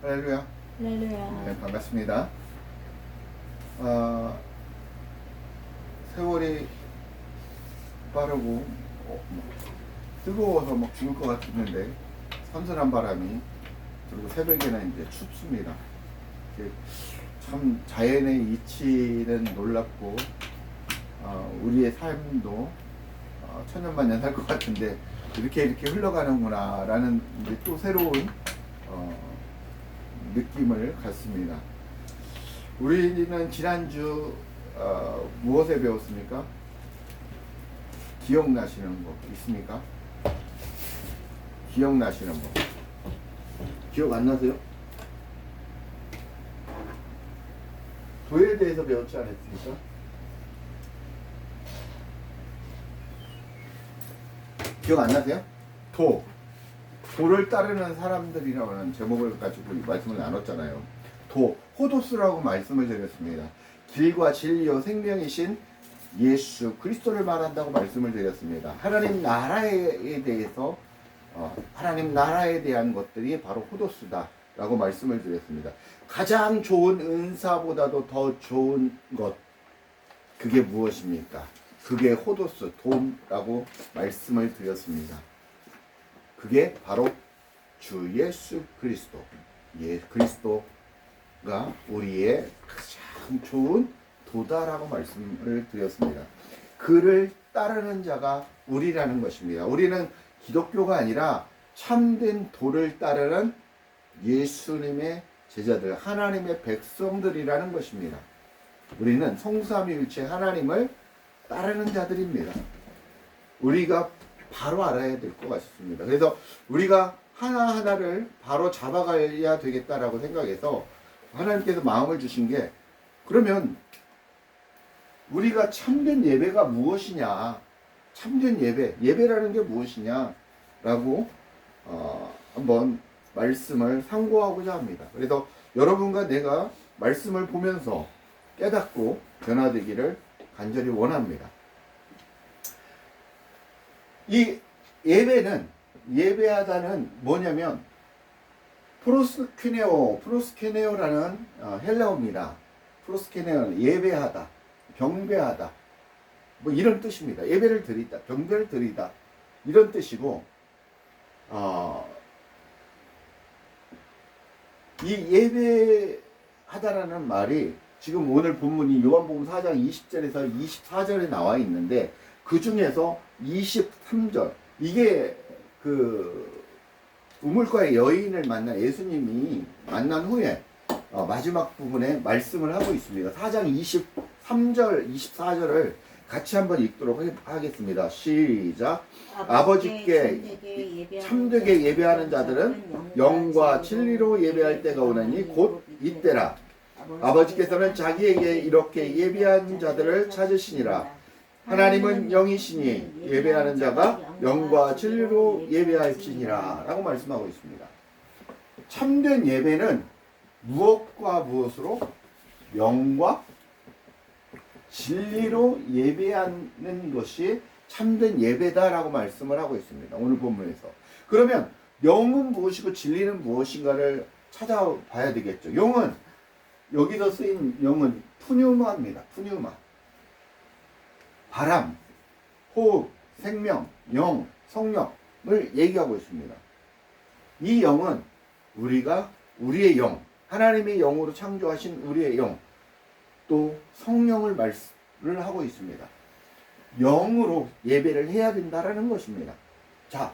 할렐루야. 할렐루야. 네, 반갑습니다. 세월이 빠르고 뜨거워서 막 죽을 것 같았는데 선선한 바람이 그리고 새벽에는 이제 춥습니다. 참 자연의 이치는 놀랍고 우리의 삶도 천년만년 살 것 같은데 이렇게 흘러가는구나 라는 이제 또 새로운 느낌을 갖습니다. 우리는 지난주 무엇에 배웠습니까? 기억나시는 거 있습니까? 기억나시는 거 기억 안 나세요? 도에 대해서 배웠지 않았습니까? 기억 안 나세요? 도를 따르는 사람들이라는 제목을 가지고 말씀을 나눴잖아요. 호도스라고 말씀을 드렸습니다. 길과 진리요 생명이신 예수 그리스도를 말한다고 말씀을 드렸습니다. 하나님 나라에 대해서 하나님 나라에 대한 것들이 바로 호도스다 라고 말씀을 드렸습니다. 가장 좋은 은사보다도 더 좋은 것, 그게 무엇입니까? 그게 호도스, 돈이라고 말씀을 드렸습니다. 그게 바로 주 예수 그리스도, 그리스도가 우리의 가장 좋은 도다라고 말씀을 드렸습니다. 그를 따르는 자가 우리라는 것입니다. 우리는 기독교가 아니라 참된 도를 따르는 예수님의 제자들, 하나님의 백성들이라는 것입니다. 우리는 성삼위일체 하나님을 따르는 자들입니다. 우리가 바로 알아야 될 것 같습니다. 그래서 우리가 하나하나를 바로 잡아가야 되겠다라고 생각해서 하나님께서 마음을 주신 게, 그러면 우리가 참된 예배가 무엇이냐, 참된 예배라는 게 무엇이냐라고 한번 말씀을 상고하고자 합니다. 그래서 여러분과 내가 말씀을 보면서 깨닫고 변화되기를 간절히 원합니다. 이 예배하다는 뭐냐면 프로스케네오라는 헬라어입니다. 프로스케네오는 예배하다, 경배하다, 뭐 이런 뜻입니다. 예배를 드리다, 경배를 드리다, 이런 뜻이고, 이 예배하다라는 말이 지금 오늘 본문이 요한복음 4장 20절에서 24절에 나와 있는데, 그 중에서 23절, 이게 그 우물가의 여인을 만난 예수님이 만난 후에 마지막 부분에 말씀을 하고 있습니다. 4장 23절, 24절을 같이 한번 읽도록 하겠습니다. 시작. 아버지께 참되게 예배하는 자들은 영과 진리로 예배할 때가 오나니 곧 이때라. 아버지께서는 자기에게 이렇게 예배한 자들을 찾으시니라. 하나님은 영이시니 예배하는 자가 영과 진리로 예배할지니라 라고 말씀하고 있습니다. 참된 예배는 무엇과 무엇으로? 영과 진리로 예배하는 것이 참된 예배다라고 말씀을 하고 있습니다. 오늘 본문에서. 그러면 영은 무엇이고 진리는 무엇인가를 찾아봐야 되겠죠. 영은, 여기서 쓰인 영은 푸뉴마입니다. 푸뉴마. 바람, 호흡, 생명, 영, 성령을 얘기하고 있습니다. 이 영은 우리의 영, 하나님의 영으로 창조하신 우리의 영, 또 성령을 말씀을 하고 있습니다. 영으로 예배를 해야 된다라는 것입니다. 자,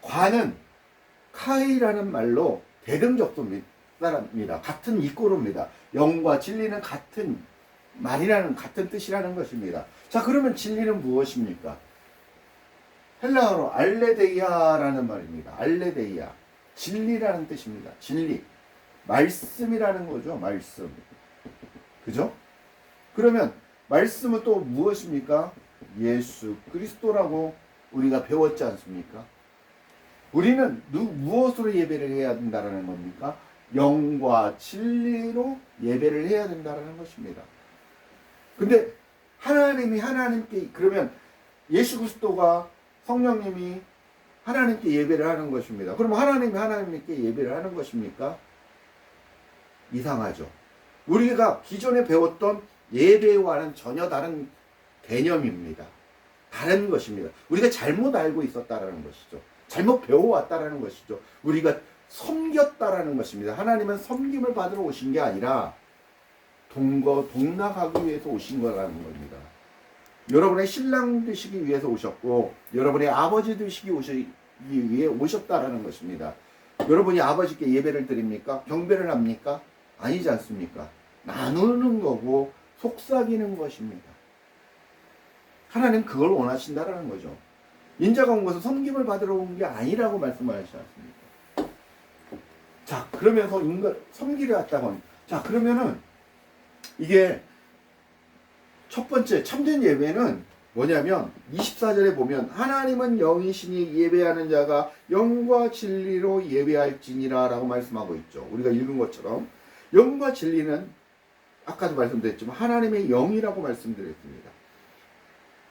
관은 카이라는 말로 대등적소입니다. 같은 이꼬로입니다. 영과 진리는 같은 말이라는, 같은 뜻이라는 것입니다. 자, 그러면 진리는 무엇입니까? 헬라어로 알레데이아라는 말입니다. 알레데이아. 진리라는 뜻입니다. 진리. 말씀이라는 거죠. 말씀. 그죠? 그러면 말씀은 또 무엇입니까? 예수 그리스도라고 우리가 배웠지 않습니까? 우리는 무엇으로 예배를 해야 된다는 겁니까? 영과 진리로 예배를 해야 된다는 것입니다. 근데 하나님께, 그러면 예수 그리스도가, 성령님이 하나님께 예배를 하는 것입니다. 그럼 하나님이 하나님께 예배를 하는 것입니까? 이상하죠. 우리가 기존에 배웠던 예배와는 전혀 다른 개념입니다. 다른 것입니다. 우리가 잘못 알고 있었다라는 것이죠. 잘못 배워왔다라는 것이죠. 우리가 섬겼다라는 것입니다. 하나님은 섬김을 받으러 오신 게 아니라 동락하기 위해서 오신 거라는 겁니다. 여러분의 신랑 되시기 위해서 오셨고, 여러분의 아버지 되시기 위해 오셨다라는 것입니다. 여러분이 아버지께 예배를 드립니까? 경배를 합니까? 아니지 않습니까? 나누는 거고 속삭이는 것입니다. 하나님 그걸 원하신다라는 거죠. 인자가 온 것은 섬김을 받으러 온 게 아니라고 말씀하시지 않습니까? 자, 그러면서 섬기려 왔다고. 자, 그러면은 이게 첫 번째 참된 예배는 뭐냐면 24절에 보면 하나님은 영이시니 예배하는 자가 영과 진리로 예배할지니라 라고 말씀하고 있죠. 우리가 읽은 것처럼 영과 진리는 아까도 말씀드렸지만 하나님의 영이라고 말씀드렸습니다.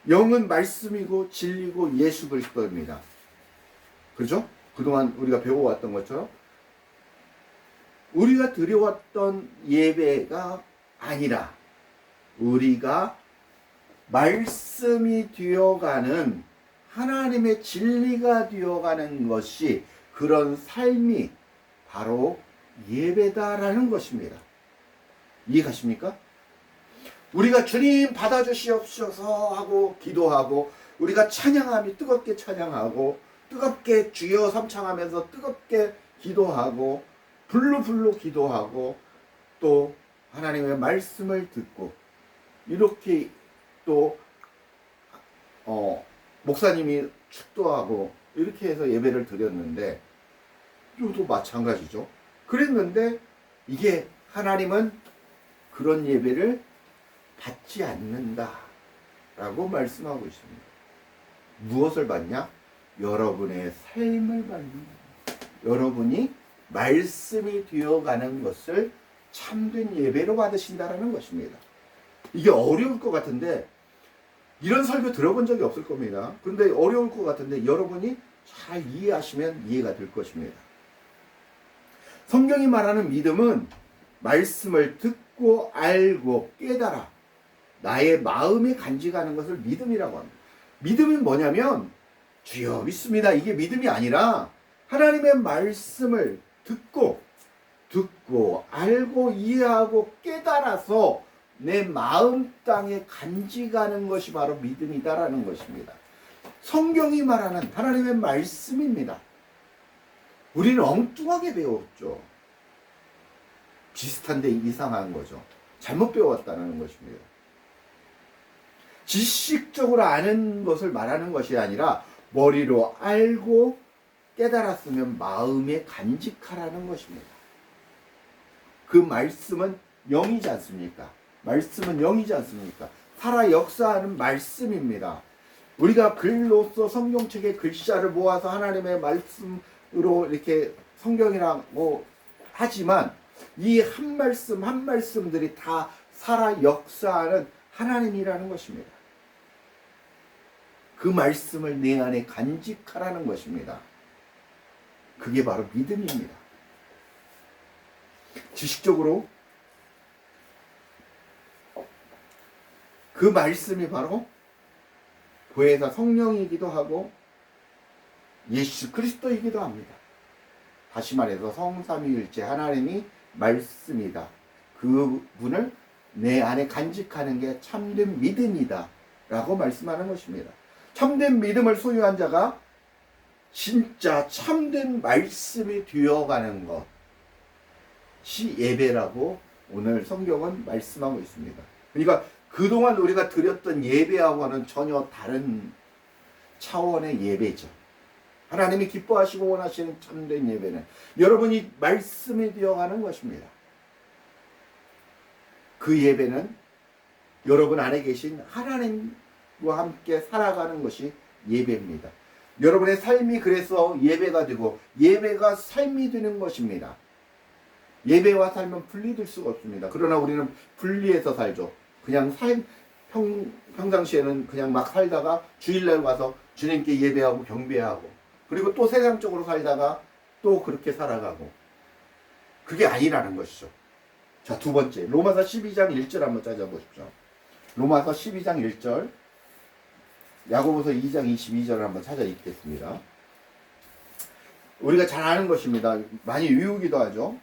영은 말씀이고 진리고 예수 그리스도입니다. 그렇죠? 그동안 우리가 배워왔던 것처럼 우리가 드려왔던 예배가 아니라 우리가 말씀이 되어가는 하나님의 진리가 되어가는 것이 그런 삶이 바로 예배다라는 것입니다. 이해가십니까? 우리가 주님 받아주시옵소서 하고 기도하고 우리가 찬양하며 뜨겁게 찬양하고 뜨겁게 주여 삼창하면서 뜨겁게 기도하고 불로 기도하고 또 하나님의 말씀을 듣고 이렇게 또 목사님이 축도하고 이렇게 해서 예배를 드렸는데 이것도 마찬가지죠. 그랬는데 이게 하나님은 그런 예배를 받지 않는다 라고 말씀하고 있습니다. 무엇을 받냐? 여러분의 삶을 받는다. 여러분이 말씀이 되어가는 것을 참된 예배로 받으신다라는 것입니다. 이게 어려울 것 같은데 이런 설교 들어본 적이 없을 겁니다. 그런데 어려울 것 같은데 여러분이 잘 이해하시면 이해가 될 것입니다. 성경이 말하는 믿음은 말씀을 듣고 알고 깨달아 나의 마음에 간직하는 것을 믿음이라고 합니다. 믿음이 뭐냐면 주여 믿습니다. 이게 믿음이 아니라 하나님의 말씀을 듣고 알고 이해하고 깨달아서 내 마음 땅에 간직하는 것이 바로 믿음이다라는 것입니다. 성경이 말하는 하나님의 말씀입니다. 우리는 엉뚱하게 배웠죠. 비슷한데 이상한 거죠. 잘못 배웠다는 것입니다. 지식적으로 아는 것을 말하는 것이 아니라 머리로 알고 깨달았으면 마음에 간직하라는 것입니다. 그 말씀은 영이지 않습니까? 말씀은 영이지 않습니까? 살아 역사하는 말씀입니다. 우리가 글로써 성경책의 글자를 모아서 하나님의 말씀으로 이렇게 성경이라고 하지만 이 한 말씀 한 말씀들이 다 살아 역사하는 하나님이라는 것입니다. 그 말씀을 내 안에 간직하라는 것입니다. 그게 바로 믿음입니다. 지식적으로 그 말씀이 바로 보혜사 성령이기도 하고 예수 그리스도이기도 합니다. 다시 말해서 성삼위일체 하나님이 말씀이다. 그분을 내 안에 간직하는 게 참된 믿음이다 라고 말씀하는 것입니다. 참된 믿음을 소유한 자가 진짜 참된 말씀이 되어가는 것이 예배라고 오늘 성경은 말씀하고 있습니다. 그러니까 그동안 우리가 드렸던 예배하고는 전혀 다른 차원의 예배죠. 하나님이 기뻐하시고 원하시는 참된 예배는 여러분이 말씀이 되어가는 것입니다. 그 예배는 여러분 안에 계신 하나님과 함께 살아가는 것이 예배입니다. 여러분의 삶이 그래서 예배가 되고 예배가 삶이 되는 것입니다. 예배와 삶은 분리될 수가 없습니다. 그러나 우리는 분리해서 살죠. 그냥 평상시에는 그냥 막 살다가 주일날 와서 주님께 예배하고 경배하고 그리고 또 세상적으로 살다가 또 그렇게 살아가고. 그게 아니라는 것이죠. 자, 두 번째. 로마서 12장 1절 한번 찾아보십시오. 로마서 12장 1절. 야고보서 2장 22절을 한번 찾아 읽겠습니다. 우리가 잘 아는 것입니다. 많이 외우기도 하죠.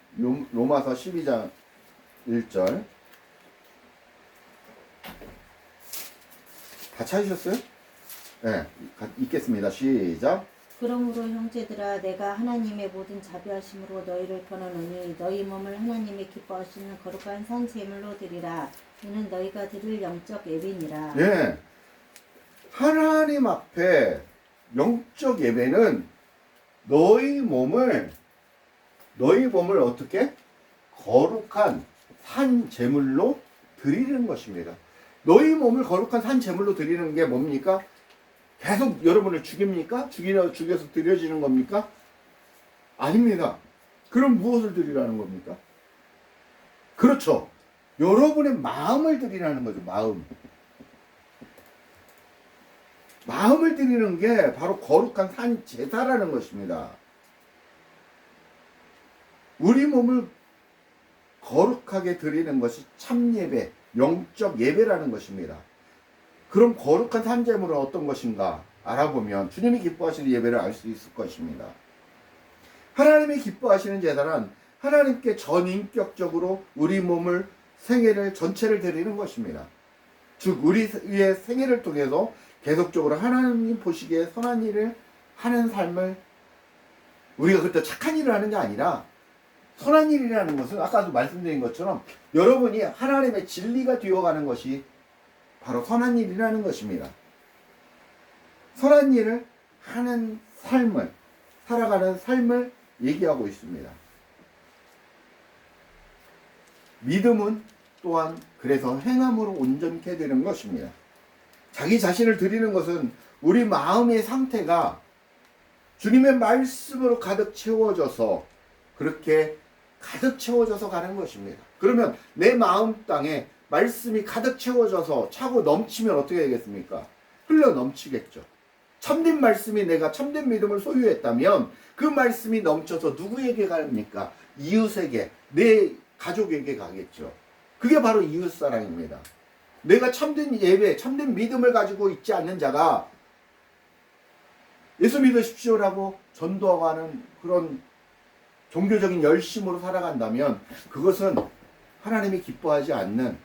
로마서 12장 1절. 다 찾으셨어요? 네, 읽겠습니다. 시작. 그러므로 형제들아 내가 하나님의 모든 자비하심으로 너희를 권하노니 너희 몸을 하나님의 기뻐하시는 거룩한 산 제물로 드리라. 이는 너희가 드릴 영적 예배니라. 예. 하나님 앞에 영적 예배는 너희 몸을 어떻게? 거룩한 산 제물로 드리는 것입니다. 너희 몸을 거룩한 산 제물로 드리는 게 뭡니까? 계속 여러분을 죽입니까? 죽여서 드려지는 겁니까? 아닙니다. 그럼 무엇을 드리라는 겁니까? 그렇죠. 여러분의 마음을 드리라는 거죠. 마음을 드리는 게 바로 거룩한 산 제사라는 것입니다. 우리 몸을 거룩하게 드리는 것이 참 예배, 영적 예배라는 것입니다. 그럼 거룩한 산 제물은 어떤 것인가 알아보면 주님이 기뻐하시는 예배를 알 수 있을 것입니다. 하나님이 기뻐하시는 제사는 하나님께 전인격적으로 우리 몸을 생애를 전체를 드리는 것입니다. 즉 우리의 생애를 통해서 계속적으로 하나님 보시기에 선한 일을 하는 삶을, 우리가 그때 착한 일을 하는 게 아니라 선한 일이라는 것은 아까도 말씀드린 것처럼 여러분이 하나님의 진리가 되어가는 것이 바로 선한 일이라는 것입니다. 선한 일을 하는 삶을, 살아가는 삶을 얘기하고 있습니다. 믿음은 또한 그래서 행함으로 온전케 되는 것입니다. 자기 자신을 드리는 것은 우리 마음의 상태가 주님의 말씀으로 가득 채워져서, 그렇게 가득 채워져서 가는 것입니다. 그러면 내 마음 땅에 말씀이 가득 채워져서 차고 넘치면 어떻게 되겠습니까? 흘러 넘치겠죠. 참된 말씀이, 내가 참된 믿음을 소유했다면 그 말씀이 넘쳐서 누구에게 갑니까? 이웃에게, 내 가족에게 가겠죠. 그게 바로 이웃사랑입니다. 내가 참된 예배, 참된 믿음을 가지고 있지 않는 자가 예수 믿으십시오라고 전도하는 그런 종교적인 열심으로 살아간다면 그것은 하나님이 기뻐하지 않는,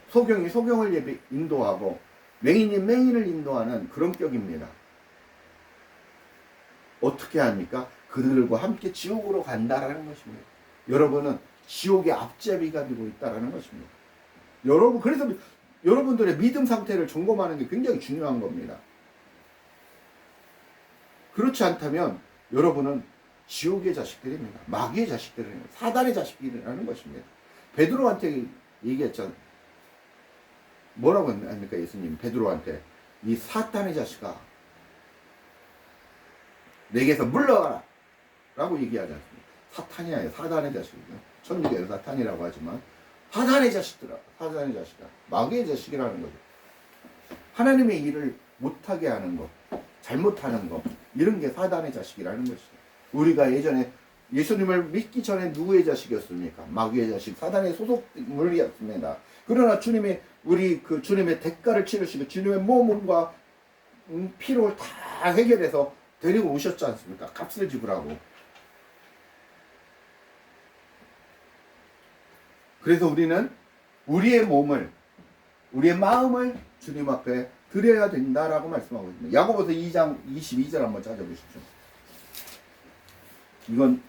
소경이 소경을 인도하고 맹인이 맹인을 인도하는 그런 격입니다. 어떻게 합니까? 그들과 함께 지옥으로 간다라는 것입니다. 여러분은 지옥의 앞잡이가 되고 있다라는 것입니다. 그래서 여러분들의 믿음 상태를 점검하는 게 굉장히 중요한 겁니다. 그렇지 않다면 여러분은 지옥의 자식들입니다. 마귀의 자식들입니다. 사단의 자식들이라는 것입니다. 베드로한테 얘기했잖아요. 뭐라고 합니까? 예수님 베드로한테, 이 사탄의 자식아 내게서 물러가라 라고 얘기하지 않습니까? 사탄이 아니라 사단의 자식이죠. 천주교에서 사탄이라고 하지만 사단의 자식들아, 사단의 자식아, 마귀의 자식이라는 거죠. 하나님의 일을 못하게 하는 것, 잘못하는 것, 이런 게 사단의 자식이라는 것이죠. 우리가 예전에 예수님을 믿기 전에 누구의 자식이었습니까? 마귀의 자식, 사단의 소속물이었습니다. 그러나 주님의 주님의 대가를 치르시고 주님의 몸과 피로 다 해결해서 데리고 오셨지 않습니까? 값을 지불하고. 그래서 우리는 우리의 몸을, 우리의 마음을 주님 앞에 드려야 된다라고 말씀하고 있습니다. 야고보서 2장 22절 한번 찾아보십시오. 이건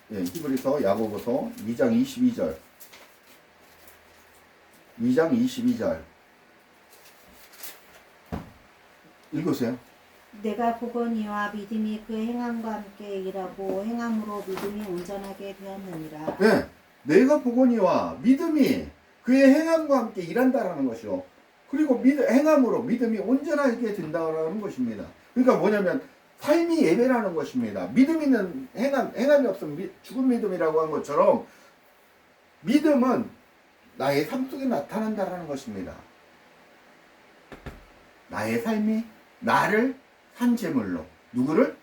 히브리서 야고보서 2장 22절. 2장 22절. 읽으세요. 내가 보거니와 믿음이 그의 행함과 함께 일하고 행함으로 믿음이 온전하게 되었느니라. 네, 내가 보거니와 믿음이 그의 행함과 함께 일한다라는 것이요. 그리고 행함으로 믿음이 온전하게 된다라는 것입니다. 그러니까 뭐냐면 삶이 예배라는 것입니다. 믿음 있는 행함이 없으면 죽은 믿음이라고 한 것처럼 믿음은 나의 삶 속에 나타난다라는 것입니다. 나의 삶이 나를 산 제물로, 누구를?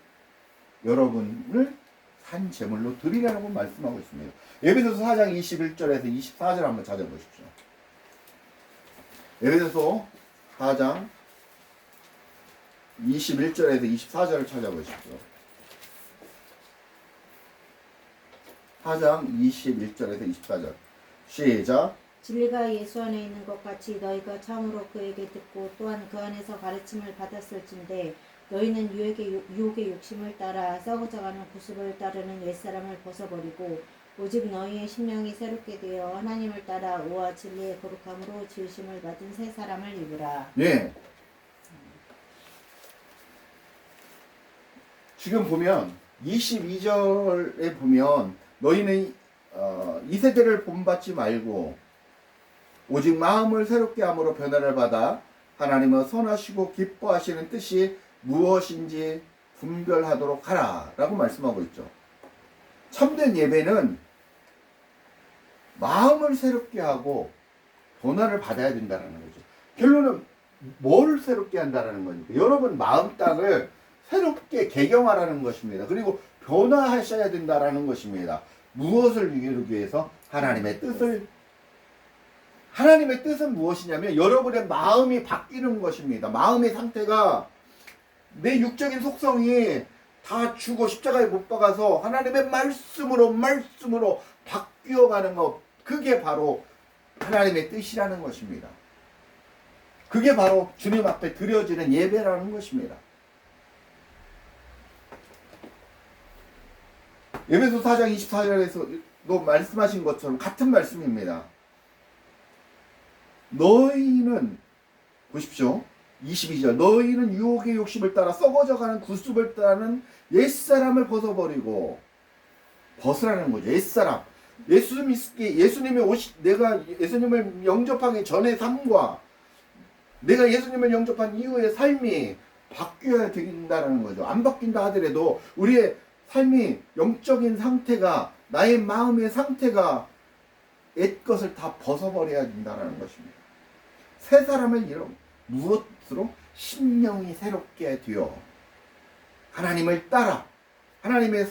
여러분을 산 제물로 드리라고 말씀하고 있습니다. 에베소서 4장 21절에서 24절 한번 찾아보십시오. 에베소서 4장 21절에서 24절을 찾아보십시오. 4장 21절에서 24절 시작. 진리가 예수 안에 있는 것 같이 너희가 처음으로 그에게 듣고 또한 그 안에서 가르침을 받았을진데 너희는 유혹의 욕심을 따라 썩어져가는 구습을 따르는 옛사람을 벗어버리고 오직 너희의 심령이 새롭게 되어 하나님을 따라 의와 진리의 거룩함으로 지으심을 받은 새 사람을 입으라. 예. 지금 보면 22절에 보면 너희는 이 세대를 본받지 말고 오직 마음을 새롭게 함으로 변화를 받아 하나님의 선하시고 기뻐하시는 뜻이 무엇인지 분별하도록 하라 라고 말씀하고 있죠. 참된 예배는 마음을 새롭게 하고 변화를 받아야 된다는 거죠. 결론은 뭘 새롭게 한다는 겁니까? 여러분 마음 땅을 새롭게 개경하라는 것입니다. 그리고 변화하셔야 된다는 것입니다. 무엇을 이루기 위해서? 하나님의 뜻을. 하나님의 뜻은 무엇이냐면 여러분의 마음이 바뀌는 것입니다. 마음의 상태가 내 육적인 속성이 다 죽어 십자가에 못 박아서 하나님의 말씀으로 바뀌어가는 것, 그게 바로 하나님의 뜻이라는 것입니다. 그게 바로 주님 앞에 드려지는 예배라는 것입니다. 에베소 4장 24절에서도 말씀하신 것처럼 같은 말씀입니다. 너희는 보십시오. 22절 너희는 유혹의 욕심을 따라 썩어져가는 구습을 따르는 옛사람을 벗어버리고 벗으라는 거죠. 옛사람. 내가 예수님을 영접하기 전의 삶과 내가 예수님을 영접한 이후의 삶이 바뀌어야 된다는 거죠. 안 바뀐다 하더라도 우리의 삶이 영적인 상태가 나의 마음의 상태가 옛것을 다 벗어버려야 된다는 것입니다. 새 사람을 이룬 무엇으로? 심령이 새롭게 되어 하나님을 따라 하나님의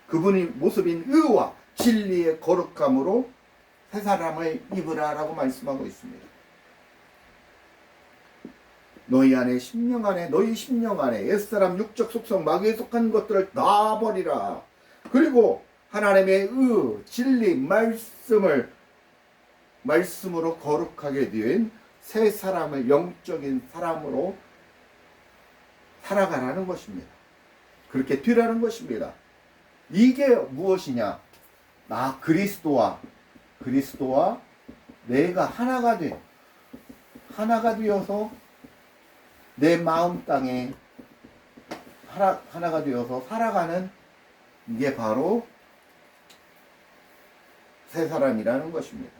그분의 모습인 의와 진리의 거룩함으로 새 사람을 입으라라고 말씀하고 있습니다. 너희 심령 안에 옛사람 육적 속성 마귀에 속한 것들을 다 버리라. 그리고 하나님의 의 진리 말씀으로 거룩하게 된 새 사람을 영적인 사람으로 살아가라는 것입니다. 그렇게 되라는 것입니다. 이게 무엇이냐? 나 그리스도와 내가 하나가 되어서 내 마음 땅에 하나가 되어서 살아가는 이게 바로 새 사람이라는 것입니다.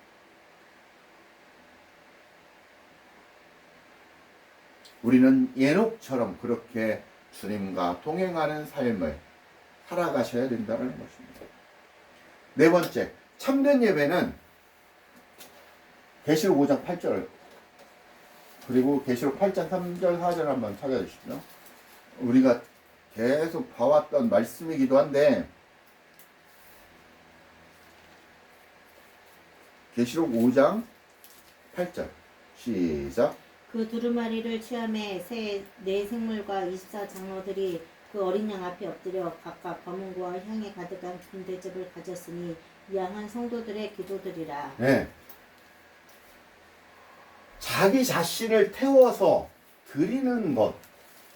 우리는 에녹처럼 그렇게 주님과 동행하는 삶을 살아가셔야 된다는 것입니다. 네 번째, 참된 예배는 계시록 5장 8절 그리고 계시록 8장 3절 4절 한번 찾아주시죠. 우리가 계속 봐왔던 말씀이기도 한데 계시록 5장 8절 시작. 그 두루마리를 취함에 네 생물과 24장로들이 그 어린 양 앞에 엎드려 각각 검은고와 향이 가득한 긴 대접을 가졌으니 이양한 성도들의 기도드리라. 네. 자기 자신을 태워서 드리는 것,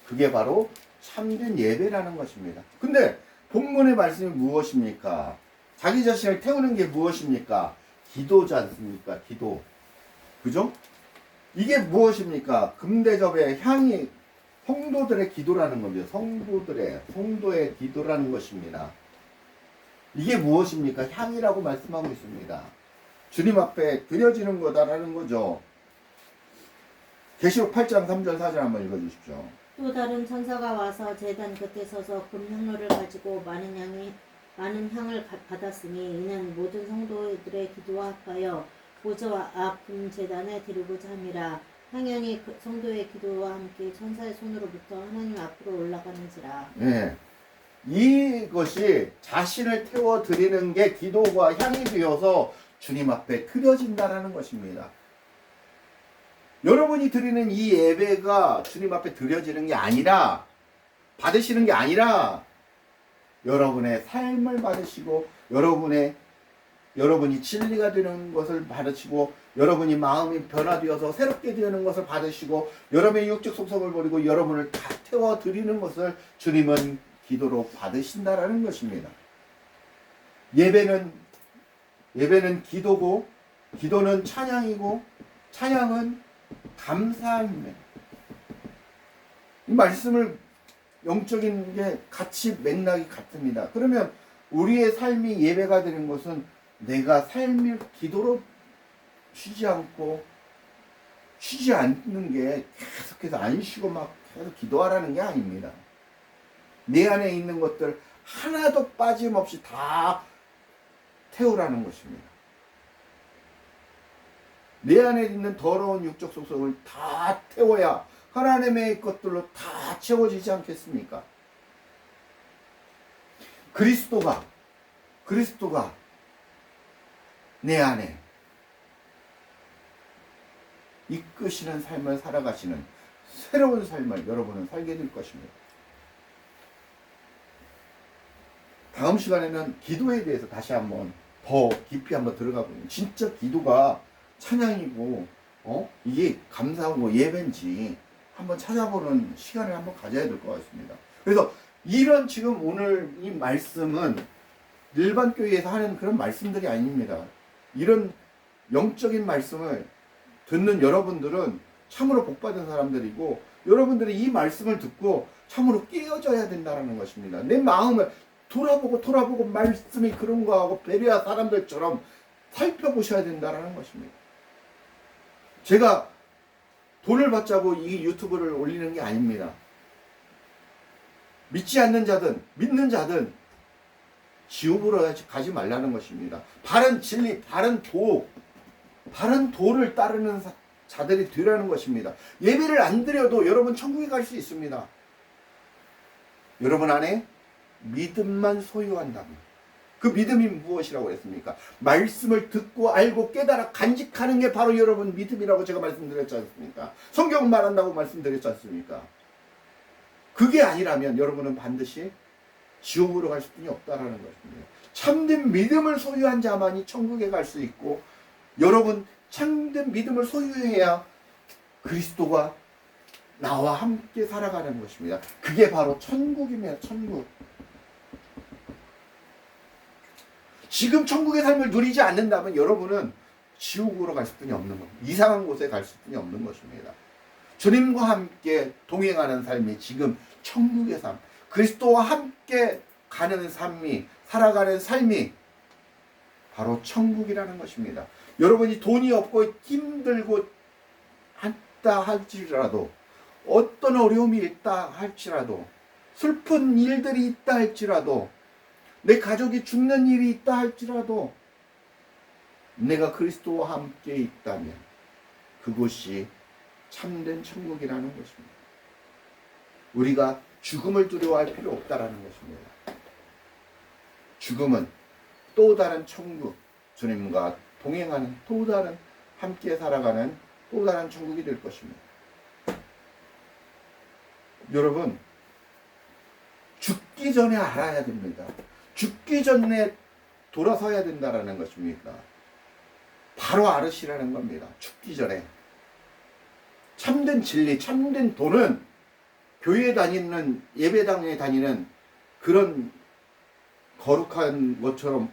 그게 바로 참된 예배라는 것입니다. 근데 본문의 말씀이 무엇입니까? 자기 자신을 태우는 게 무엇입니까? 기도지 않습니까? 기도. 그죠? 이게 무엇입니까? 금대접의 향이 성도들의 기도라는 겁니다. 성도의 기도라는 것입니다. 이게 무엇입니까? 향이라고 말씀하고 있습니다. 주님 앞에 드려지는 거다라는 거죠. 계시록 8장 3절 4절 한번 읽어주십시오. 또 다른 천사가 와서 제단 곁에 서서 금향로를 가지고 많은 향을 받았으니 이는 모든 성도들의 기도와 합하여 보좌와 앞 금제단에 드리고자 함이라. 당연히 그 성도의 기도와 함께 천사의 손으로부터 하나님 앞으로 올라가는지라. 네. 이것이 자신을 태워드리는 게 기도가 향이 되어서 주님 앞에 드려진다는 것입니다. 여러분이 드리는 이 예배가 주님 앞에 드려지는 게 아니라, 받으시는 게 아니라, 여러분의 삶을 받으시고, 여러분이 진리가 되는 것을 받으시고, 여러분이 마음이 변화되어서 새롭게 되는 것을 받으시고, 여러분의 육적 속성을 버리고 여러분을 다 태워드리는 것을 주님은 기도로 받으신다라는 것입니다. 예배는 기도고, 기도는 찬양이고, 찬양은 감사입니다. 이 말씀을 영적인 게 같이 맥락이 같습니다. 그러면 우리의 삶이 예배가 되는 것은 내가 삶을 기도로 쉬지 않는 게 계속해서 안 쉬고 막 계속 기도하라는 게 아닙니다. 내 안에 있는 것들 하나도 빠짐없이 다 태우라는 것입니다. 내 안에 있는 더러운 육적 속성을 다 태워야 하나님의 것들로 다 채워지지 않겠습니까? 그리스도가 내 안에 이끄시는 삶을 살아가시는 새로운 삶을 여러분은 살게 될 것입니다. 다음 시간에는 기도에 대해서 다시 한번 더 깊이 한번 들어가 보면 진짜 기도가 찬양이고 이게 감사하고 예배인지 한번 찾아보는 시간을 한번 가져야 될 것 같습니다. 그래서 이런 지금 오늘 이 말씀은 일반 교회에서 하는 그런 말씀들이 아닙니다. 이런 영적인 말씀을 듣는 여러분들은 참으로 복받은 사람들이고, 여러분들이 이 말씀을 듣고 참으로 깨어져야 된다는 것입니다. 내 마음을 돌아보고 말씀이 그런가 하고 베레아 사람들처럼 살펴보셔야 된다는 것입니다. 제가 돈을 받자고 이 유튜브를 올리는 게 아닙니다. 믿지 않는 자든 믿는 자든 지옥으로 가지 말라는 것입니다. 바른 진리, 바른 도를 따르는 자들이 되라는 것입니다. 예배를 안 드려도 여러분 천국에 갈 수 있습니다. 여러분 안에 믿음만 소유한다면. 그 믿음이 무엇이라고 했습니까? 말씀을 듣고 알고 깨달아 간직하는 게 바로 여러분 믿음이라고 제가 말씀드렸지 않습니까? 성경 말한다고 말씀드렸지 않습니까? 그게 아니라면 여러분은 반드시 지옥으로 갈 수뿐이 없다라는 것입니다. 참된 믿음을 소유한 자만이 천국에 갈 수 있고, 여러분 참된 믿음을 소유해야 그리스도가 나와 함께 살아가는 것입니다. 그게 바로 천국입니다. 천국. 지금 천국의 삶을 누리지 않는다면 여러분은 지옥으로 갈 수뿐이 없는 겁니다. 이상한 곳에 갈 수뿐이 없는 것입니다. 주님과 함께 동행하는 삶이 지금 천국의 삶, 그리스도와 함께 가는 삶이, 살아가는 삶이 바로 천국이라는 것입니다. 여러분이 돈이 없고 힘들고 한다 할지라도, 어떤 어려움이 있다 할지라도, 슬픈 일들이 있다 할지라도, 내 가족이 죽는 일이 있다 할지라도 내가 그리스도와 함께 있다면 그곳이 참된 천국이라는 것입니다. 우리가 죽음을 두려워할 필요 없다라는 것입니다. 죽음은 또 다른 천국, 주님과 동행하는 또 다른 함께 살아가는 또 다른 천국이 될 것입니다. 여러분, 죽기 전에 알아야 됩니다. 죽기 전에 돌아서야 된다라는 것입니다. 바로 알으시라는 겁니다. 죽기 전에. 참된 진리, 참된 도는 교회에 다니는, 예배당에 다니는 그런 거룩한 것처럼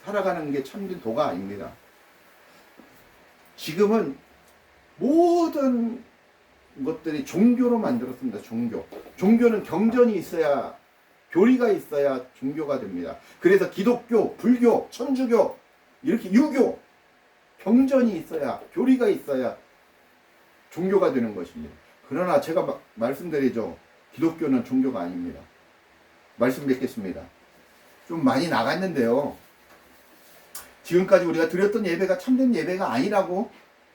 살아가는 게 참된 도가 아닙니다. 지금은 모든 것들이 종교로 만들었습니다. 종교는 경전이 있어야, 교리가 있어야 종교가 됩니다. 그래서 기독교, 불교, 천주교, 이렇게 유교, 경전이 있어야, 교리가 있어야 종교가 되는 것입니다. 그러나 제가 말씀드리죠. 기독교는 종교가 아닙니다. 말씀 뵙겠습니다. 좀 많이 나갔는데요. 지금까지 우리가 드렸던 예배가 참된 예배가 아니라고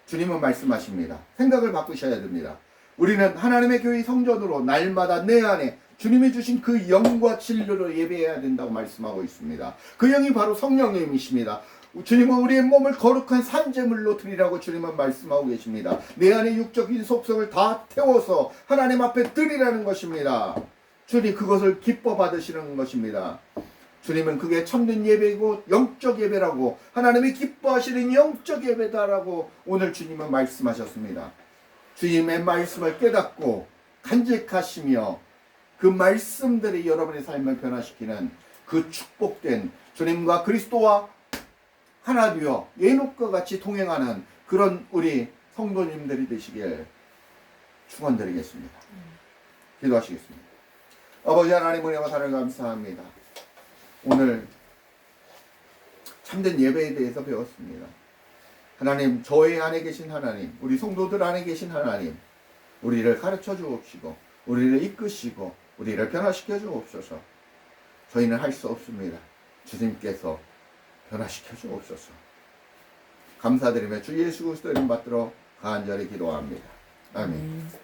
주님은 말씀하십니다. 생각을 바꾸셔야 됩니다. 우리는 하나님의 교회 성전으로 날마다 내 안에 주님이 주신 그 영과 진리로 예배해야 된다고 말씀하고 있습니다. 그 영이 바로 성령님이십니다. 주님은 우리의 몸을 거룩한 산제물로 드리라고 주님은 말씀하고 계십니다. 내 안에 육적인 속성을 다 태워서 하나님 앞에 드리라는 것입니다. 주님 그것을 기뻐 받으시는 것입니다. 주님은 그게 참된 예배이고 영적 예배라고, 하나님이 기뻐하시는 영적 예배다라고 오늘 주님은 말씀하셨습니다. 주님의 말씀을 깨닫고 간직하시며 그 말씀들이 여러분의 삶을 변화시키는 그 축복된 주님과 그리스도와 하나 되어 예녹과 같이 동행하는 그런 우리 성도님들이 되시길 축원드리겠습니다. 기도하시겠습니다. 아버지 하나님, 은혜와 사랑을 감사합니다. 오늘 참된 예배에 대해서 배웠습니다. 하나님, 저희 안에 계신 하나님, 우리 성도들 안에 계신 하나님, 우리를 가르쳐 주옵시고 우리를 이끄시고 우리를 변화시켜 주옵소서. 저희는 할 수 없습니다. 주님께서 변화시켜 주옵소서. 감사드리며 주 예수 그리스도 이름 받들어 간절히 기도합니다. 아멘.